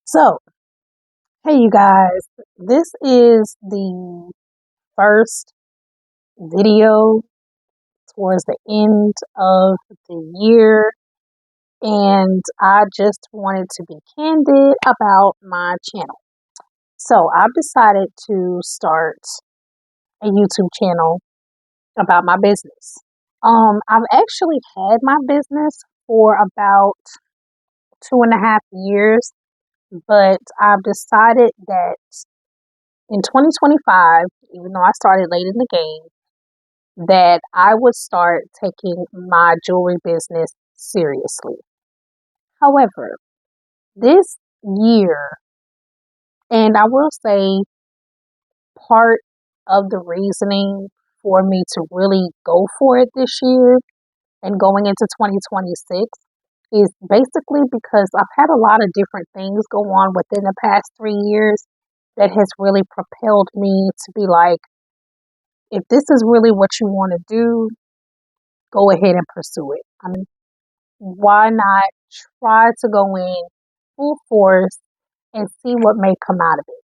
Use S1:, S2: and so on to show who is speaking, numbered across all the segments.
S1: So, hey, you guys, this is the first video towards the end of the year, and I just wanted to be candid about my channel. So, I've decided to start a YouTube channel about my business. I've actually had my business for about 2.5 years, but I've decided that in 2025, even though I started late in the game, that I would start taking my jewelry business seriously. However, this year, and I will say part of the reasoning for me to really go for it this year and going into 2026 is basically because I've had a lot of different things go on within the past 3 years that has really propelled me to be like, if this is really what you want to do, go ahead and pursue it. I mean, why not try to go in full force and see what may come out of it?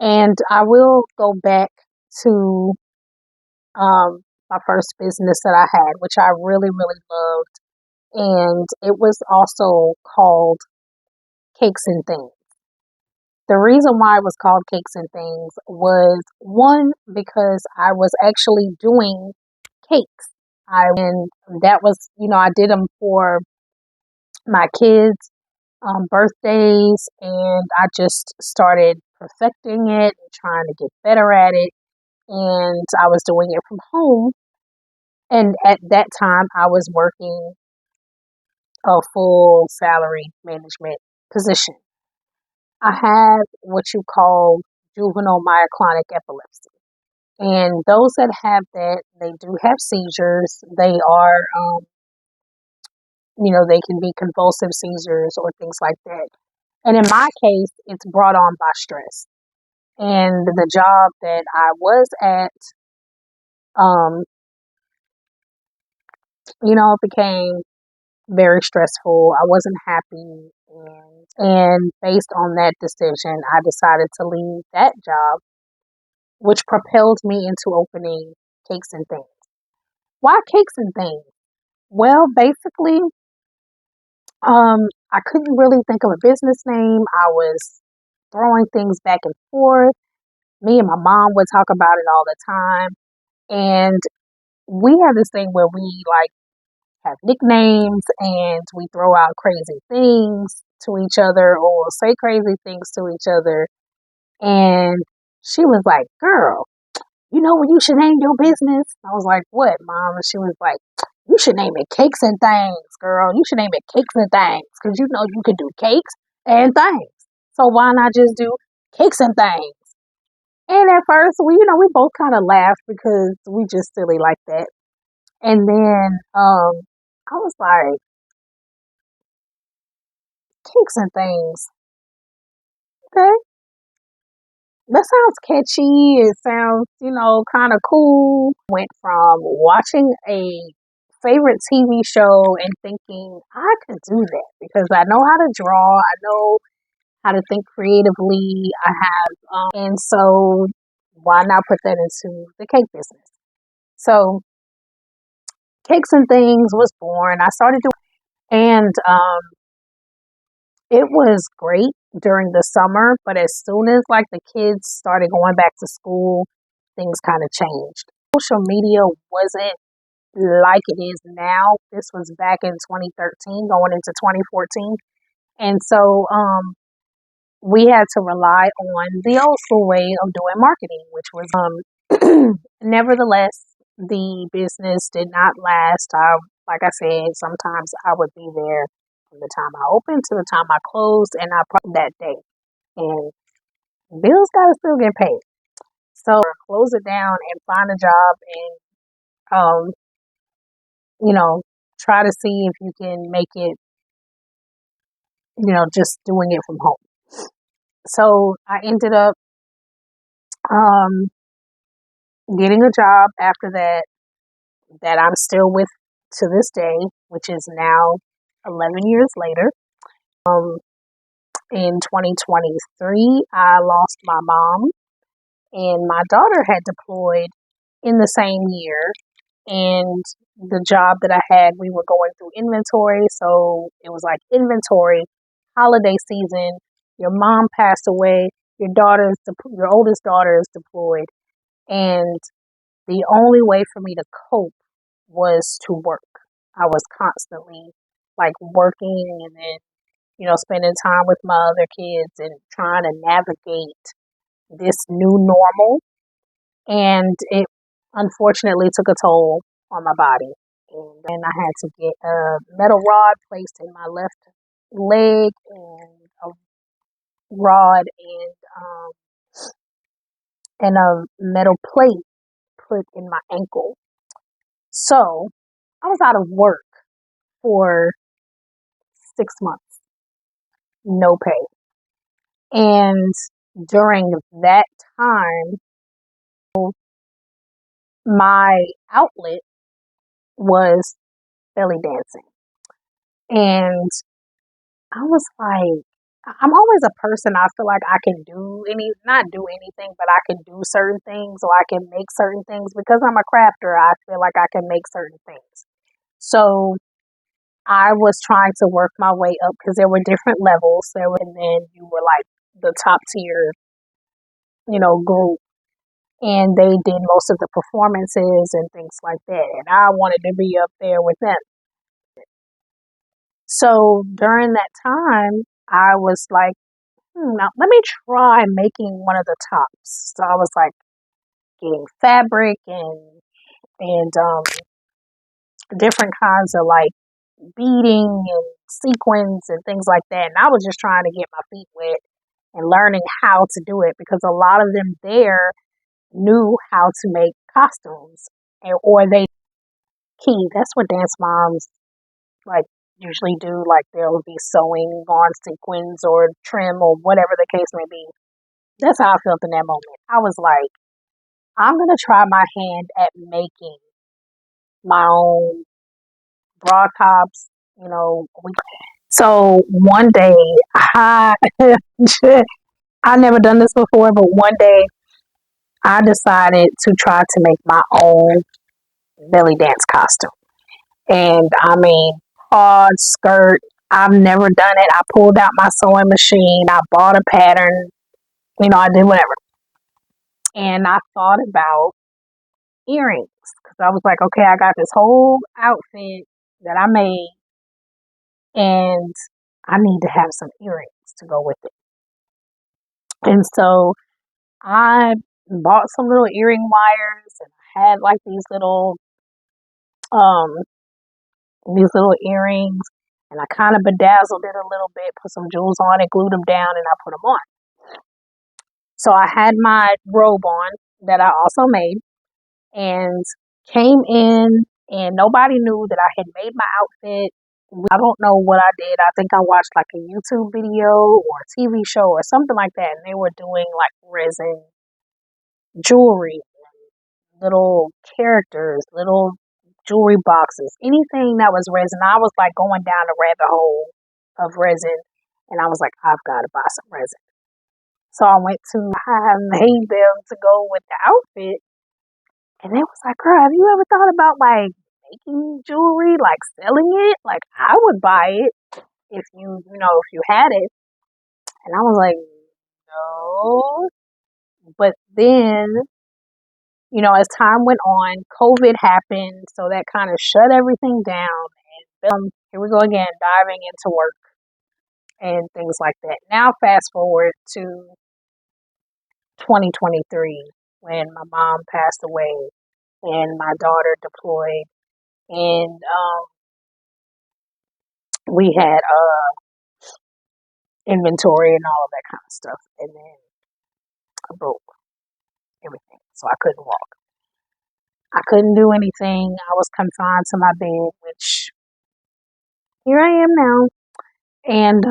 S1: And I will go back to my first business that I had, which I really, really loved. And it was also called Cakeznthangz. The reason why it was called Cakeznthangz was one, because I was actually doing cakes. And that was, I did them for my kids' birthdays, and I just started perfecting it and trying to get better at it. And I was doing it from home. And at that time, I was working a full salary management position. I have what you call juvenile myoclonic epilepsy. And those that have that, they do have seizures. They are, they can be convulsive seizures or things like that. And in my case, it's brought on by stress. And the job that I was at, it became very stressful. I wasn't happy. And based on that decision, I decided to leave that job, which propelled me into opening Cakeznthangz. Why Cakeznthangz? Well, basically, I couldn't really think of a business name. I was throwing things back and forth. Me and my mom would talk about it all the time. And we have this thing where we have nicknames and we throw out crazy things to each other or say crazy things to each other. And she was like, "Girl, you know what you should name your business?" I was like, "What, Mom?" And she was like, "You should name it Cakeznthangz, girl. You should name it Cakeznthangz because you know you can do cakes and things. So why not just do Cakeznthangz?" And at first, we both kind of laughed because we just silly like that. And then I was like, Cakeznthangz. Okay, that sounds catchy. It sounds, kind of cool. Went from watching a favorite TV show and thinking I could do that because I know how to draw. I know how to think creatively. I have, and so why not put that into the cake business? So Cakeznthangz was born. I started doing, and it was great during the summer, but as soon as the kids started going back to school, things kind of changed. Social media wasn't like it is now. This was back in 2013 going into 2014. And so we had to rely on the old school way of doing marketing, which was nevertheless, the business did not last. Like I said, sometimes I would be there from the time I opened to the time I closed, and I probably that day. And bills gotta still get paid. So close it down and find a job and try to see if you can make it, just doing it from home. So I ended up getting a job after that I'm still with to this day, which is now 11 years later. in 2023, I lost my mom, and my daughter had deployed in the same year. And the job that I had, we were going through inventory. So it was like inventory, holiday season, your mom passed away, your oldest daughter is deployed. And the only way for me to cope was to work. I was constantly like working and then, spending time with my other kids and trying to navigate this new normal. And it unfortunately took a toll on my body. And then I had to get a metal rod placed in my left leg and a rod and a metal plate put in my ankle. So I was out of work for 6 months, no pay. And during that time, my outlet was belly dancing. And I was like, I'm always a person, I feel like I can not do anything, but I can do certain things or I can make certain things because I'm a crafter. I feel like I can make certain things. So I was trying to work my way up because there were different levels. And then you were like the top tier, group. And they did most of the performances and things like that. And I wanted to be up there with them. So during that time, I was like, now let me try making one of the tops. So I was like getting fabric and different kinds of like beading and sequins and things like that. And I was just trying to get my feet wet and learning how to do it because a lot of them there knew how to make costumes or they key. That's what dance moms like usually do. Like they'll be sewing on sequins or trim or whatever the case may be. That's how I felt in that moment. I was like, I'm going to try my hand at making my own bra tops, So one day, I, I never done this before, but one day I decided to try to make my own belly dance costume. And I mean, hard skirt. I've never done it. I pulled out my sewing machine. I bought a pattern. I did whatever. And I thought about earrings because I was like, okay, I got this whole outfit that I made and I need to have some earrings to go with it. And so I bought some little earring wires and I had like um these little earrings and I kind of bedazzled it a little bit, put some jewels on it, glued them down and I put them on. So I had my robe on that I also made and came in and nobody knew that I had made my outfit. I don't know what I did. I think I watched like a YouTube video or a TV show or something like that. And they were doing like resin jewelry, little characters, little jewelry boxes, anything that was resin. I was like going down the rabbit hole of resin. And I was like, I've got to buy some resin. So I went to, I made them to go with the outfit. And they was like, girl, have you ever thought about like making jewelry, like selling it? Like I would buy it if you had it. And I was like, no. But then, as time went on, COVID happened. So that kind of shut everything down. And here we go again, diving into work and things like that. Now, fast forward to 2023 when my mom passed away and my daughter deployed. And we had inventory and all of that kind of stuff. And then I broke everything. So I couldn't walk. I couldn't do anything. I was confined to my bed, which here I am now. And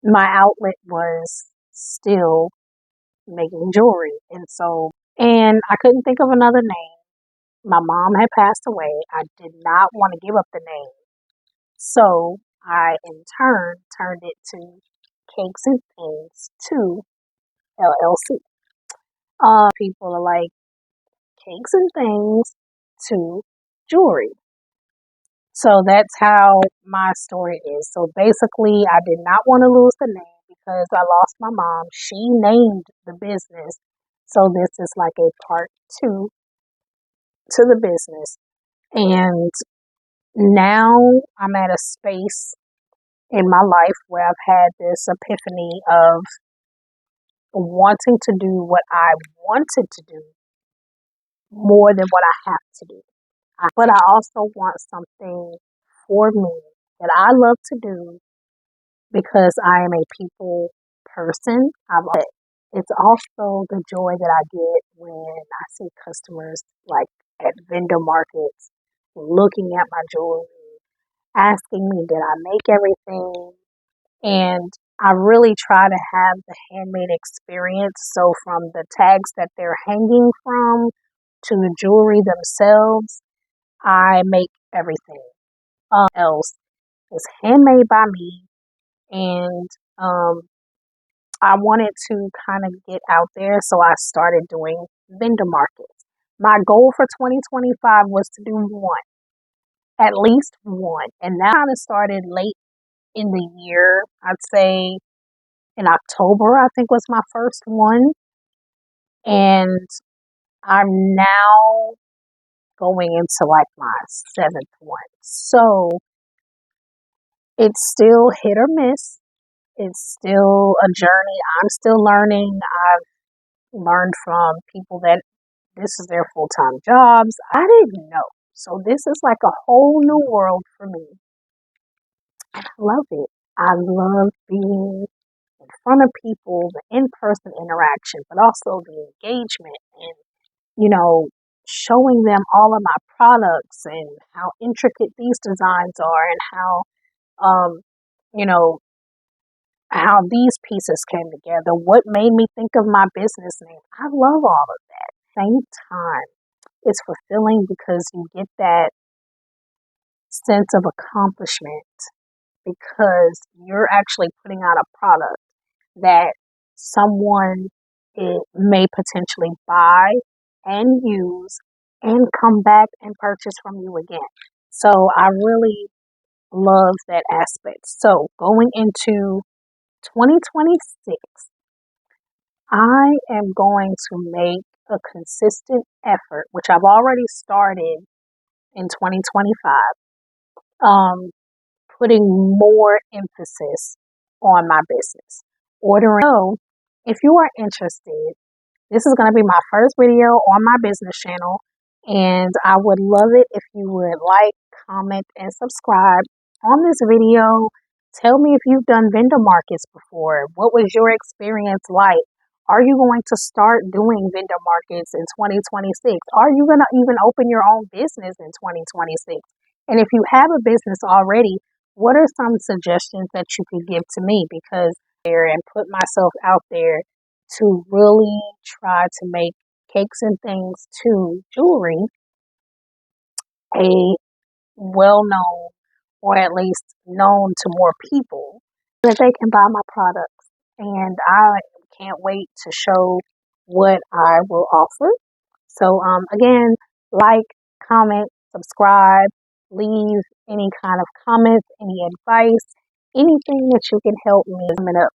S1: my outlet was still making jewelry. And I couldn't think of another name. My mom had passed away. I did not want to give up the name. So I in turn turned it to Cakes and Things 2 LLC. People are like Cakes and Things to Jewelry. So that's how my story is. So basically, I did not want to lose the name because I lost my mom. She named the business. So this is like a part two to the business. And now I'm at a space in my life where I've had this epiphany of wanting to do what I wanted to do more than what I have to do. But I also want something for me that I love to do because I am a people person. It's also the joy that I get when I see customers like at vendor markets looking at my jewelry, asking me, did I make everything? And I really try to have the handmade experience. So from the tags that they're hanging from to the jewelry themselves, I make everything else is handmade by me. And I wanted to kind of get out there, so I started doing vendor markets. My goal for 2025 was to do one, at least one. And that kind of started late in the year. I'd say in October, I think was my first one. And I'm now going into like my seventh one. So it's still hit or miss. It's still a journey. I'm still learning. I've learned from people that this is their full-time jobs. I didn't know. So this is like a whole new world for me. And I love it. I love being in front of people, the in-person interaction, but also the engagement and, you know, showing them all of my products and how intricate these designs are and how, you know, how these pieces came together, what made me think of my business name. I love all of that. Same time, it's fulfilling because you get that sense of accomplishment because you're actually putting out a product that someone may potentially buy and use and come back and purchase from you again. So I really love that aspect. So going into 2026, I am going to make a consistent effort, which I've already started in 2025, um, putting more emphasis on my business. Ordering. So, if you are interested, this is going to be my first video on my business channel, and I would love it if you would like, comment, and subscribe on this video. Tell me if you've done vendor markets before. What was your experience like? Are you going to start doing vendor markets in 2026? Are you going to even open your own business in 2026? And if you have a business already, what are some suggestions that you could give to me? Because there and put myself out there to really try to make Cakes and Things to Jewelry a well known or at least known to more people that they can buy my products. And I can't wait to show what I will offer. So again, like, comment, subscribe, leave any kind of comments, any advice, anything that you can help me coming up.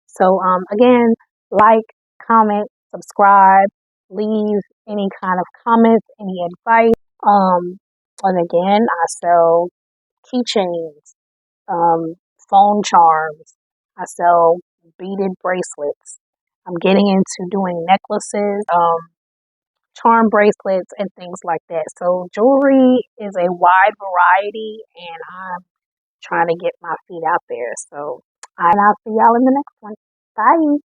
S1: So again, like, comment, subscribe, leave any kind of comments, any advice. And again, I sell keychains, phone charms. I sell beaded bracelets. I'm getting into doing necklaces, charm bracelets, and things like that. So jewelry is a wide variety, and I'm trying to get my feet out there. So I'll see y'all in the next one. Bye.